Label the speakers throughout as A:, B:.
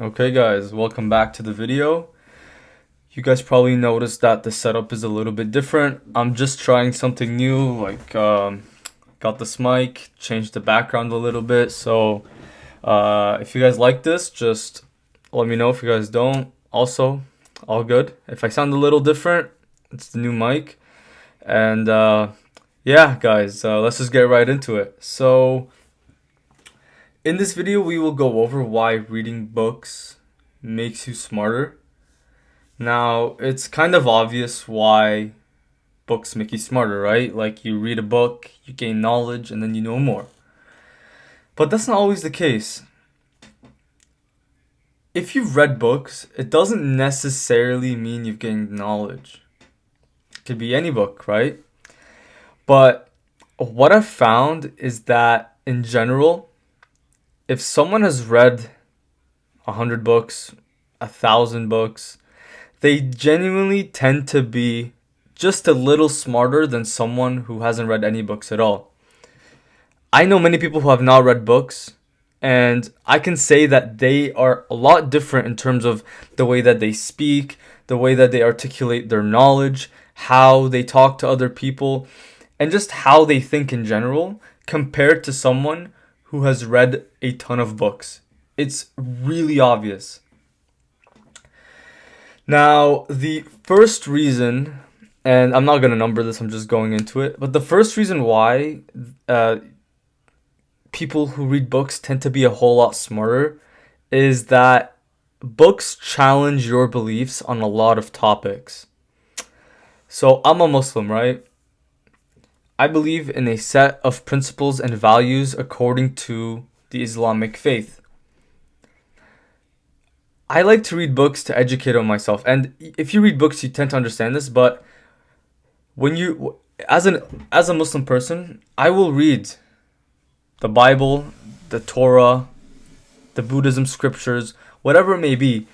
A: Okay guys, welcome back to the video. You guys probably noticed that the setup is a little bit different. I'm just trying something new, got this mic, changed the background a little bit. So if you guys like this, just let me know. If you guys don't, also, all good. If I sound a little different, it's the new mic. And yeah guys, let's just get right into it. So in this video, we will go over why reading books makes you smarter. Now, it's kind of obvious why books make you smarter, right? Like you read a book, you gain knowledge, and then you know more. But that's not always the case. If you've read books, it doesn't necessarily mean you've gained knowledge. It could be any book, right? But what I've found is that in general, if someone has read 100 books, 1,000 books, they genuinely tend to be just a little smarter than someone who hasn't read any books at all. I know many people who have not read books, and I can say that they are a lot different in terms of the way that they speak, the way that they articulate their knowledge, how they talk to other people, and just how they think in general compared to someone who has read a ton of books. It's really obvious. Now, the first reason, and I'm not going to number this, I'm just going into it, but the first reason why uh, people who read books tend to be a whole lot smarter is that books challenge your beliefs on a lot of topics. So, I'm a Muslim, right? I believe in a set of principles and values according to the Islamic faith. I like to read books to educate on myself. And if you read books, you tend to understand this, but when you as a Muslim person, I will read the Bible, the Torah, the Buddhism scriptures, whatever it may be.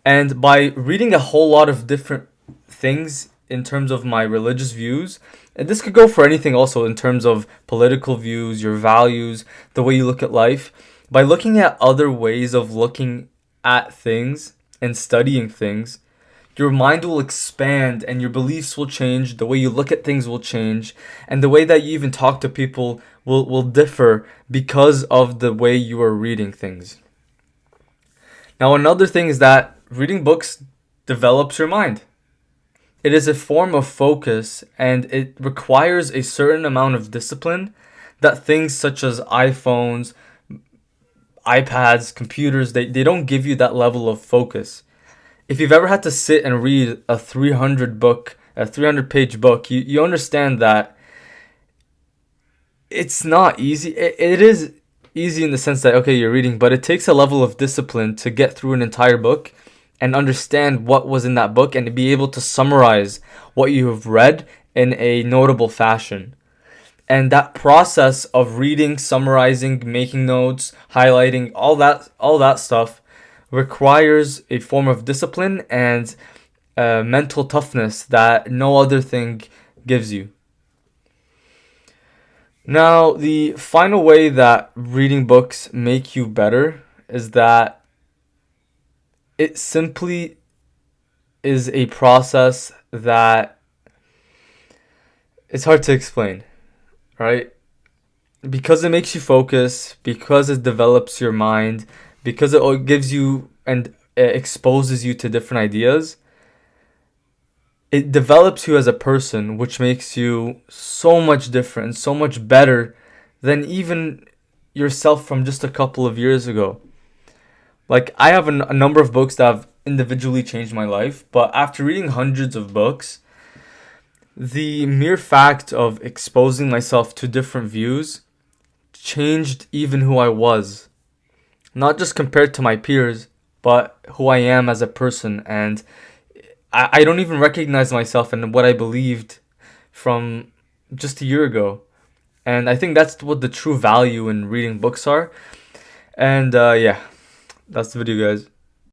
A: And by reading a whole lot of different things in terms of my religious views, and this could go for anything also in terms of political views, your values, the way you look at life, by looking at other ways of looking at things and studying things, your mind will expand and your beliefs will change, the way you look at things will change, and the way that you even talk to people will differ because of the way you are reading things. Now, another thing is that reading books develops your mind. It is a form of focus and it requires a certain amount of discipline that things such as iPhones, iPads, computers, they don't give you that level of focus. If you've ever had to sit and read a 300 page book, you understand that it's not easy. It is easy in the sense that, okay, you're reading, but it takes a level of discipline to get through an entire book and understand what was in that book and to be able to summarize what you have read in a notable fashion. And that process of reading, summarizing, making notes, highlighting, all that stuff requires a form of discipline and mental toughness that no other thing gives you. Now, the final way that reading books make you better is that it simply is a process that it's hard to explain, right? Because it makes you focus, because it develops your mind, because it gives you and exposes you to different ideas, it develops you as a person, which makes you so much different, so much better than even yourself from just a couple of years ago. Like, I have a number of books that have individually changed my life, but after reading hundreds of books, the mere fact of exposing myself to different views changed even who I was. Not just compared to my peers, but who I am as a person. And I don't even recognize myself in what I believed from just a year ago. And I think that's what the true value in reading books are. And yeah, that's the video, guys.